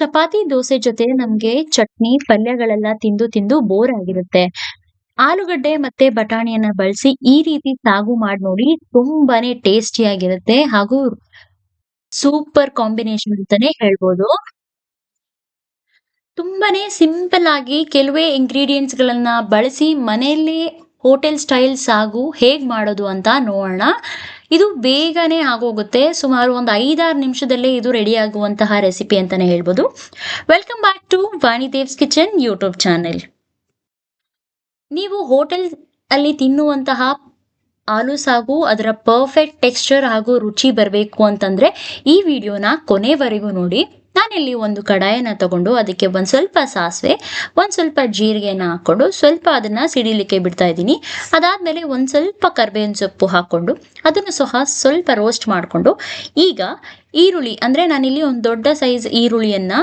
ಚಪಾತಿ ದೋಸೆ ಜೊತೆ ನಮ್ಗೆ ಚಟ್ನಿ ಪಲ್ಯಗಳೆಲ್ಲ ತಿಂದು ತಿಂದು ಬೋರ್ ಆಗಿರುತ್ತೆ. ಆಲೂಗಡ್ಡೆ ಮತ್ತೆ ಬಟಾಣಿಯನ್ನ ಬಳಸಿ ಈ ರೀತಿ ಸಾಗು ಮಾಡಿ ನೋಡಿ ತುಂಬಾನೇ ಟೇಸ್ಟಿ ಆಗಿರುತ್ತೆ ಹಾಗೂ ಸೂಪರ್ ಕಾಂಬಿನೇಷನ್ ಅಂತಾನೆ ಹೇಳ್ಬೋದು. ತುಂಬಾನೇ ಸಿಂಪಲ್ ಆಗಿ ಕೆಲವೇ ಇಂಗ್ರೀಡಿಯೆಂಟ್ಸ್ ಗಳನ್ನ ಬಳಸಿ ಮನೆಯಲ್ಲಿ ಹೋಟೆಲ್ ಸ್ಟೈಲ್ ಸಾಗು ಹೇಗ್ ಮಾಡೋದು ಅಂತ ನೋಡೋಣ. ಇದು ಬೇಗನೆ ಆಗೋಗುತ್ತೆ. ಸುಮಾರು ಒಂದು 5-6 ನಿಮಿಷದಲ್ಲೇ ಇದು ರೆಡಿ ಆಗುವಂತಹ ರೆಸಿಪಿ ಅಂತಾನೆ ಹೇಳ್ಬೋದು. Welcome back to Vanidev's kitchen YouTube channel. ನೀವು ಹೋಟೆಲ್ ಅಲ್ಲಿ ತಿನ್ನುವಂತಹ ಆಲೂ ಸಾಗು ಅದರ ಪರ್ಫೆಕ್ಟ್ ಟೆಕ್ಸ್ಚರ್ ಹಾಗೂ ರುಚಿ ಬರಬೇಕು ಅಂತಂದ್ರೆ ಈ ವಿಡಿಯೋನ ಕೊನೆವರೆಗೂ ನೋಡಿ. ನಾನಿಲ್ಲಿ ಒಂದು ಕಡಾಯನ್ನ ತಗೊಂಡು ಅದಕ್ಕೆ ಒಂದ್ ಸ್ವಲ್ಪ ಸಾಸಿವೆ, ಒಂದ್ ಸ್ವಲ್ಪ ಜೀರಿಗೆನ ಹಾಕೊಂಡು ಸ್ವಲ್ಪ ಅದನ್ನ ಸಿಡಿಲಿಕ್ಕೆ ಬಿಡ್ತಾ ಇದ್ದೀನಿ. ಅದಾದ್ಮೇಲೆ ಒಂದ್ ಸ್ವಲ್ಪ ಕರ್ಬೇವಿನ ಸೊಪ್ಪು ಹಾಕೊಂಡು ಅದನ್ನು ಸಹ ಸ್ವಲ್ಪ ರೋಸ್ಟ್ ಮಾಡಿಕೊಂಡು ಈಗ ಈರುಳ್ಳಿ ಅಂದ್ರೆ ನಾನಿಲ್ಲಿ ಒಂದು ದೊಡ್ಡ ಸೈಜ್ ಈರುಳ್ಳಿಯನ್ನ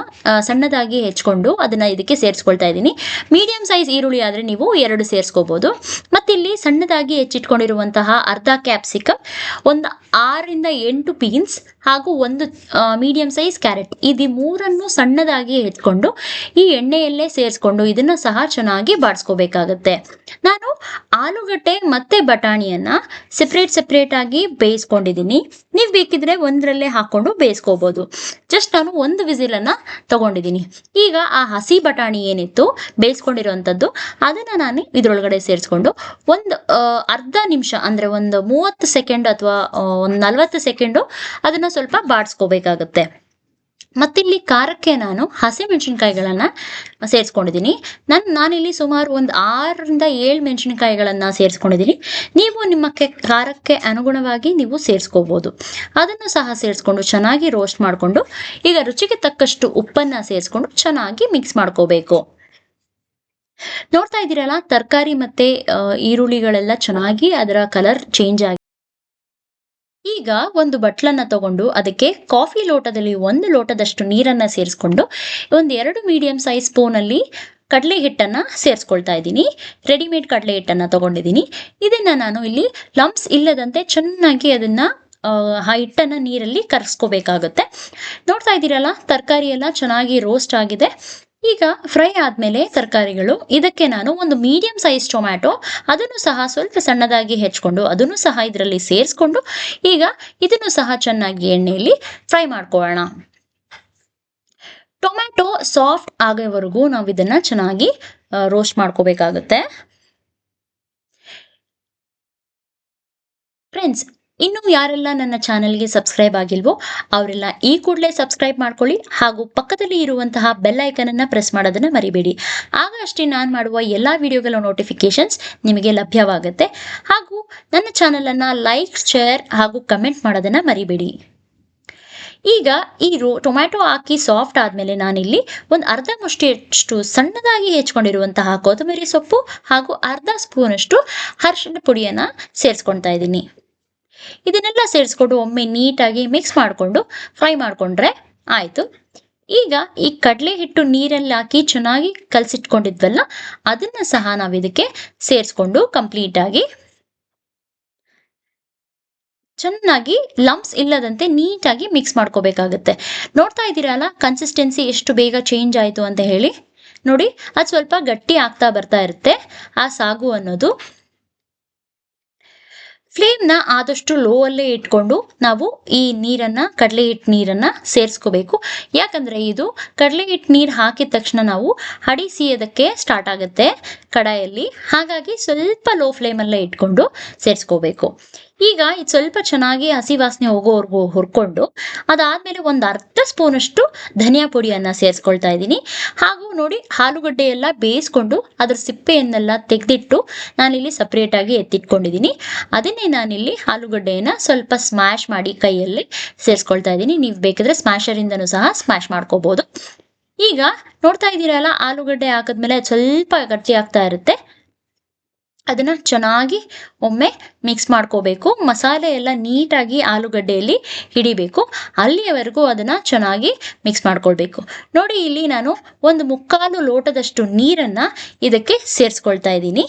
ಸಣ್ಣದಾಗಿ ಹೆಚ್ಕೊಂಡು ಅದನ್ನ ಇದಕ್ಕೆ ಸೇರಿಸ್ಕೊಳ್ತಾ ಇದ್ದೀನಿ. ಮೀಡಿಯಂ ಸೈಜ್ ಈರುಳ್ಳಿ ಆದ್ರೆ ನೀವು 2 ಸೇರಿಸ್ಕೋಬಹುದು. ಮತ್ತಿಲ್ಲಿ ಸಣ್ಣದಾಗಿ ಹೆಚ್ಚಿಟ್ಕೊಂಡಿರುವಂತಹ ಅರ್ಧ ಕ್ಯಾಪ್ಸಿಕಮ್, ಒಂದು 6-8 ಬೀನ್ಸ್ ಹಾಗೂ ಒಂದು ಮೀಡಿಯಂ ಸೈಜ್ ಕ್ಯಾರೆಟ್, ಇದು ಮೂರನ್ನು ಸಣ್ಣದಾಗಿ ಹೆಚ್ಕೊಂಡು ಈ ಎಣ್ಣೆಯಲ್ಲೇ ಸೇರಿಸ್ಕೊಂಡು ಇದನ್ನ ಸಹ ಚೆನ್ನಾಗಿ ಬಾಡಿಸ್ಕೋಬೇಕಾಗತ್ತೆ. ನಾನು ಆಲೂಗಡ್ಡೆ ಮತ್ತೆ ಬಟಾಣಿಯನ್ನ ಸೆಪರೇಟ್ ಆಗಿ ಬೇಯಿಸ್ಕೊಂಡಿದ್ದೀನಿ. ನೀವು ಬೇಕಿದ್ರೆ ಒಂದರಲ್ಲೇ ಹಾಕೊಂಡು ಬೇಯಿಸ್ಕೋಬಹುದು. ಜಸ್ಟ್ ನಾನು ಒಂದು ವಿಸಿಲ್ ಅನ್ನ ತಗೊಂಡಿದ್ದೀನಿ. ಈಗ ಆ ಹಸಿ ಬಟಾಣಿ ಏನಿತ್ತು ಬೇಯಿಸ್ಕೊಂಡಿರುವಂತದ್ದು ಅದನ್ನ ನಾನು ಇದ್ರೊಳಗಡೆ ಸೇರಿಸ್ಕೊಂಡು ಒಂದು ಅರ್ಧ ನಿಮಿಷ ಅಂದ್ರೆ ಒಂದು 30 ಸೆಕೆಂಡ್ ಅಥವಾ ಒಂದು 40 ಸೆಕೆಂಡು ಅದನ್ನ ಸ್ವಲ್ಪ ಬಾಡಿಸ್ಕೋಬೇಕಾಗತ್ತೆ. ಮತ್ತಿಲ್ಲಿ ಖಾರಕ್ಕೆ ನಾನು ಹಸಿಮೆಣಸಿನಕಾಯಿಗಳನ್ನ ಸೇರಿಸ್ಕೊಂಡಿದ್ದೀನಿ. ನಾನಿಲ್ಲಿ ಸುಮಾರು ಒಂದು 6-7 ಮೆಣಸಿನಕಾಯಿಗಳನ್ನ ಸೇರಿಸ್ಕೊಂಡಿದ್ದೀನಿ. ನೀವು ನಿಮ್ಮ ಖಾರಕ್ಕೆ ಅನುಗುಣವಾಗಿ ನೀವು ಸೇರಿಸ್ಕೋಬಹುದು. ಅದನ್ನು ಸಹ ಸೇರಿಸ್ಕೊಂಡು ಚೆನ್ನಾಗಿ ರೋಸ್ಟ್ ಮಾಡಿಕೊಂಡು ಈಗ ರುಚಿಗೆ ತಕ್ಕಷ್ಟು ಉಪ್ಪನ್ನ ಸೇರಿಸ್ಕೊಂಡು ಚೆನ್ನಾಗಿ ಮಿಕ್ಸ್ ಮಾಡ್ಕೋಬೇಕು. ನೋಡ್ತಾ ಇದ್ದೀರಲ್ಲ, ತರಕಾರಿ ಮತ್ತೆ ಈರುಳ್ಳಿಗಳೆಲ್ಲ ಚೆನ್ನಾಗಿ ಅದರ ಕಲರ್ ಚೇಂಜ್ ಆಗಿ ಈಗ ಒಂದು ಬಟ್ಲನ್ನ ತಗೊಂಡು ಅದಕ್ಕೆ ಕಾಫಿ ಲೋಟದಲ್ಲಿ 1 ಲೋಟದಷ್ಟು ನೀರನ್ನ ಸೇರಿಸ್ಕೊಂಡು ಒಂದು 2 ಮೀಡಿಯಂ ಸೈಜ್ ಸ್ಪೂನ್ ಅಲ್ಲಿ ಕಡಲೆ ಹಿಟ್ಟನ್ನ ಸೇರಿಸ್ಕೊಳ್ತಾ ಇದ್ದೀನಿ. ರೆಡಿಮೇಡ್ ಕಡಲೆ ಹಿಟ್ಟನ್ನ ತಗೊಂಡಿದ್ದೀನಿ. ಇದನ್ನ ನಾನು ಇಲ್ಲಿ ಲಂಪ್ಸ್ ಇಲ್ಲದಂತೆ ಚೆನ್ನಾಗಿ ಅದನ್ನ ಹಿಟ್ಟನ್ನ ನೀರಲ್ಲಿ ಕರ್ಸ್ಕೋಬೇಕಾಗುತ್ತೆ. ನೋಡ್ತಾ ಇದ್ದೀರಲ್ಲ, ತರಕಾರಿ ಎಲ್ಲ ಚೆನ್ನಾಗಿ ರೋಸ್ಟ್ ಆಗಿದೆ. ಈಗ ಫ್ರೈ ಆದ್ಮೇಲೆ ತರಕಾರಿಗಳು ಇದಕ್ಕೆ ನಾನು ಒಂದು ಮೀಡಿಯಂ ಸೈಜ್ ಟೊಮ್ಯಾಟೊ ಅದನ್ನು ಸಹ ಸ್ವಲ್ಪ ಸಣ್ಣದಾಗಿ ಹೆಚ್ಕೊಂಡು ಅದನ್ನು ಸಹ ಇದರಲ್ಲಿ ಸೇರಿಸ್ಕೊಂಡು ಈಗ ಇದನ್ನು ಸಹ ಚೆನ್ನಾಗಿ ಎಣ್ಣೆಯಲ್ಲಿ ಫ್ರೈ ಮಾಡ್ಕೊಳ್ಳೋಣ. ಟೊಮ್ಯಾಟೊ ಸಾಫ್ಟ್ ಆಗೋವರೆಗೂ ನಾವು ಇದನ್ನ ಚೆನ್ನಾಗಿ ರೋಸ್ಟ್ ಮಾಡ್ಕೋಬೇಕಾಗುತ್ತೆ. ಫ್ರೆಂಡ್ಸ್, ಇನ್ನು ಯಾರೆಲ್ಲ ನನ್ನ ಚಾನೆಲ್ಗೆ ಸಬ್ಸ್ಕ್ರೈಬ್ ಆಗಿಲ್ವೋ ಅವರೆಲ್ಲ ಈ ಕೂಡಲೇ ಸಬ್ಸ್ಕ್ರೈಬ್ ಮಾಡ್ಕೊಳ್ಳಿ ಹಾಗೂ ಪಕ್ಕದಲ್ಲಿ ಇರುವಂತಹ ಬೆಲ್ ಐಕನ್ ಅನ್ನ ಪ್ರೆಸ್ ಮಾಡೋದನ್ನ ಮರಿಬೇಡಿ. ಆಗ ಅಷ್ಟೇ ನಾನು ಮಾಡುವ ಎಲ್ಲಾ ವಿಡಿಯೋಗಳ ನೋಟಿಫಿಕೇಶನ್ಸ್ ನಿಮಗೆ ಲಭ್ಯವಾಗುತ್ತೆ. ಹಾಗೂ ನನ್ನ ಚಾನೆಲ್ ಅನ್ನ ಲೈಕ್, ಶೇರ್ ಹಾಗೂ ಕಮೆಂಟ್ ಮಾಡೋದನ್ನ ಮರಿಬೇಡಿ. ಈಗ ಈ ಟೊಮ್ಯಾಟೊ ಹಾಕಿ ಸಾಫ್ಟ್ ಆದ್ಮೇಲೆ ನಾನಿಲ್ಲಿ ಒಂದು ಅರ್ಧ ಮುಷ್ಟಿಯಷ್ಟು ಸಣ್ಣದಾಗಿ ಹೆಚ್ಕೊಂಡಿರುವಂತಹ ಕೊತ್ತಂಬರಿ ಸೊಪ್ಪು ಹಾಗೂ ಅರ್ಧ ಸ್ಪೂನ್ ಅಷ್ಟು ಅರಿಶಿಣ ಪುಡಿಯನ್ನ ಸೇರಿಸ್ಕೊಳ್ತಾ ಇದ್ದೀನಿ. ಇದನ್ನೆಲ್ಲ ಸೇರಿಸ್ಕೊಂಡು ಒಮ್ಮೆ ನೀಟಾಗಿ ಮಿಕ್ಸ್ ಮಾಡಿಕೊಂಡು ಫ್ರೈ ಮಾಡ್ಕೊಂಡ್ರೆ ಆಯ್ತು. ಈಗ ಈ ಕಡಲೆ ಹಿಟ್ಟು ನೀರಲ್ಲಿ ಹಾಕಿ ಚೆನ್ನಾಗಿ ಕಲಸಿಟ್ಕೊಂಡಿದ್ವಲ್ಲ ಅದನ್ನ ಸಹ ನಾವು ಇದಕ್ಕೆ ಸೇರಿಸ್ಕೊಂಡು ಕಂಪ್ಲೀಟ್ ಆಗಿ ಚೆನ್ನಾಗಿ ಲಂಪ್ಸ್ ಇಲ್ಲದಂತೆ ನೀಟಾಗಿ ಮಿಕ್ಸ್ ಮಾಡ್ಕೋಬೇಕಾಗತ್ತೆ. ನೋಡ್ತಾ ಇದ್ದೀರಲ್ಲ, ಕನ್ಸಿಸ್ಟೆನ್ಸಿ ಎಷ್ಟು ಬೇಗ ಚೇಂಜ್ ಆಯ್ತು ಅಂತ ಹೇಳಿ. ನೋಡಿ, ಅದು ಸ್ವಲ್ಪ ಗಟ್ಟಿ ಆಗ್ತಾ ಬರ್ತಾ ಇರುತ್ತೆ ಆ ಸಾಗು ಅನ್ನೋದು. ಫ್ಲೇಮ್ನ ಆದಷ್ಟು ಲೋ ಅಲ್ಲೇ ಇಟ್ಕೊಂಡು ನಾವು ಈ ನೀರನ್ನ ಕಡಲೆ ಹಿಟ್ಟು ನೀರನ್ನ ಸೇರಿಸ್ಕೋಬೇಕು. ಯಾಕಂದ್ರೆ ಇದು ಕಡಲೆ ಹಿಟ್ಟು ನೀರು ಹಾಕಿದ ತಕ್ಷಣ ನಾವು ಹಡಿ ಸಿಯೋದಕ್ಕೆ ಸ್ಟಾರ್ಟ್ ಆಗುತ್ತೆ ಕಡಾಯಲ್ಲಿ. ಹಾಗಾಗಿ ಸ್ವಲ್ಪ ಲೋ ಫ್ಲೇಮ್ ಅಲ್ಲೇ ಇಟ್ಕೊಂಡು ಸೇರಿಸ್ಕೋಬೇಕು. ಈಗ ಇದು ಸ್ವಲ್ಪ ಚೆನ್ನಾಗಿ ಹಸಿ ವಾಸನೆ ಹೋಗೋವರೆಗೂ ಹುರ್ಕೊಂಡು ಅದಾದ್ಮೇಲೆ ಒಂದು ಅರ್ಧ ಸ್ಪೂನ್ ಅಷ್ಟು ಧನಿಯಾ ಪುಡಿಯನ್ನ ಸೇರಿಸ್ಕೊಳ್ತಾ ಇದ್ದೀನಿ. ಹಾಗೂ ನೋಡಿ, ಆಲೂಗಡ್ಡೆ ಎಲ್ಲ ಬೇಯಿಸ್ಕೊಂಡು ಅದ್ರ ಸಿಪ್ಪೆಯನ್ನೆಲ್ಲ ತೆಗೆದಿಟ್ಟು ನಾನಿಲ್ಲಿ ಸಪ್ರೇಟ್ ಆಗಿ ಎತ್ತಿಟ್ಕೊಂಡಿದ್ದೀನಿ. ಅದನ್ನೇ ನಾನಿಲ್ಲಿ ಆಲೂಗಡ್ಡೆಯನ್ನ ಸ್ವಲ್ಪ ಸ್ಮ್ಯಾಶ್ ಮಾಡಿ ಕೈಯಲ್ಲಿ ಸೇರಿಸ್ಕೊಳ್ತಾ ಇದ್ದೀನಿ. ನೀವು ಬೇಕಿದ್ರೆ ಸ್ಮ್ಯಾಶರ್ ಇಂದನೂ ಸಹ ಸ್ಮ್ಯಾಶ್ ಮಾಡ್ಕೋಬಹುದು. ಈಗ ನೋಡ್ತಾ ಇದ್ದೀರಲ್ಲ, ಆಲೂಗಡ್ಡೆ ಹಾಕಿದ್ಮೇಲೆ ಸ್ವಲ್ಪ ಗಟ್ಟಿ ಆಗ್ತಾ ಇರುತ್ತೆ. ಅದನ್ನ ಚೆನ್ನಾಗಿ ಒಮ್ಮೆ ಮಿಕ್ಸ್ ಮಾಡ್ಕೋಬೇಕು. ಮಸಾಲೆ ಎಲ್ಲ ನೀಟಾಗಿ ಆಲೂಗಡ್ಡೆಯಲ್ಲಿ ಹಿಡಿಬೇಕು. ಅಲ್ಲಿಯವರೆಗೂ ಅದನ್ನ ಚೆನ್ನಾಗಿ ಮಿಕ್ಸ್ ಮಾಡ್ಕೊಳ್ಬೇಕು. ನೋಡಿ, ಇಲ್ಲಿ ನಾನು ಒಂದು 3/4 ಲೋಟದಷ್ಟು ನೀರನ್ನ ಇದಕ್ಕೆ ಸೇರಿಸ್ಕೊಳ್ತಾ ಇದ್ದೀನಿ.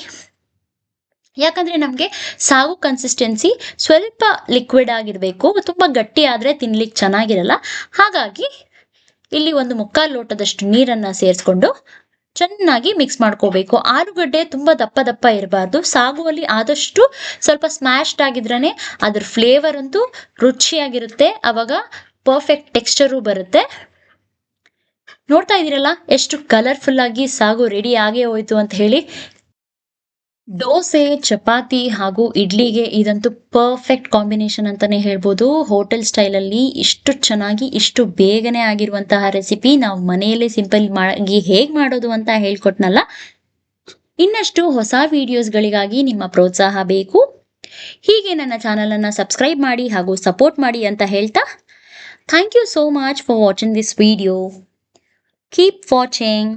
ಯಾಕಂದ್ರೆ ನಮ್ಗೆ ಸಾಗು ಕನ್ಸಿಸ್ಟೆನ್ಸಿ ಸ್ವಲ್ಪ ಲಿಕ್ವಿಡ್ ಆಗಿರ್ಬೇಕು. ತುಂಬಾ ಗಟ್ಟಿ ಆದ್ರೆ ತಿನ್ಲಿಕ್ಕೆ ಚೆನ್ನಾಗಿರಲ್ಲ. ಹಾಗಾಗಿ ಇಲ್ಲಿ 1/4 ಲೋಟದಷ್ಟು ನೀರನ್ನು ಸೇರಿಸ್ಕೊಂಡು ಚೆನ್ನಾಗಿ ಮಿಕ್ಸ್ ಮಾಡ್ಕೋಬೇಕು. ಆಲೂಗಡ್ಡೆ ತುಂಬಾ ದಪ್ಪ ದಪ್ಪ ಇರಬಾರ್ದು. ಸಾಗುವಲ್ಲಿ ಆದಷ್ಟು ಸ್ವಲ್ಪ ಸ್ಮ್ಯಾಶ್ಡ್ ಆಗಿದ್ರೇ ಅದ್ರ ಫ್ಲೇವರ್ ಅಂತೂ ರುಚಿಯಾಗಿರುತ್ತೆ. ಅವಾಗ ಪರ್ಫೆಕ್ಟ್ ಟೆಕ್ಸ್ಚರು ಬರುತ್ತೆ. ನೋಡ್ತಾ ಇದ್ದೀರಲ್ಲ ಎಷ್ಟು ಕಲರ್ಫುಲ್ ಆಗಿ ಸಾಗು ರೆಡಿ ಆಗೇ ಹೋಯ್ತು ಅಂತ ಹೇಳಿ. ದೋಸೆ, ಚಪಾತಿ ಹಾಗೂ ಇಡ್ಲಿಗೆ ಇದಂತೂ ಪರ್ಫೆಕ್ಟ್ ಕಾಂಬಿನೇಷನ್ ಅಂತಾನೆ ಹೇಳ್ಬೋದು. ಹೋಟೆಲ್ ಸ್ಟೈಲಲ್ಲಿ ಇಷ್ಟು ಚೆನ್ನಾಗಿ ಇಷ್ಟು ಬೇಗನೆ ಆಗಿರುವಂತಹ ರೆಸಿಪಿ ನಾವು ಮನೆಯಲ್ಲೇ ಸಿಂಪಲ್ ಆಗಿ ಹೇಗೆ ಮಾಡೋದು ಅಂತ ಹೇಳ್ಕೊಟ್ನಲ್ಲ. ಇನ್ನಷ್ಟು ಹೊಸ ವಿಡಿಯೋಸ್ಗಳಿಗಾಗಿ ನಿಮ್ಮ ಪ್ರೋತ್ಸಾಹ ಬೇಕು. ಹೀಗೆ ನನ್ನ ಚಾನಲನ್ನು ಸಬ್ಸ್ಕ್ರೈಬ್ ಮಾಡಿ ಹಾಗೂ ಸಪೋರ್ಟ್ ಮಾಡಿ ಅಂತ ಹೇಳ್ತಾ, thank you so much for watching this video. Keep watching.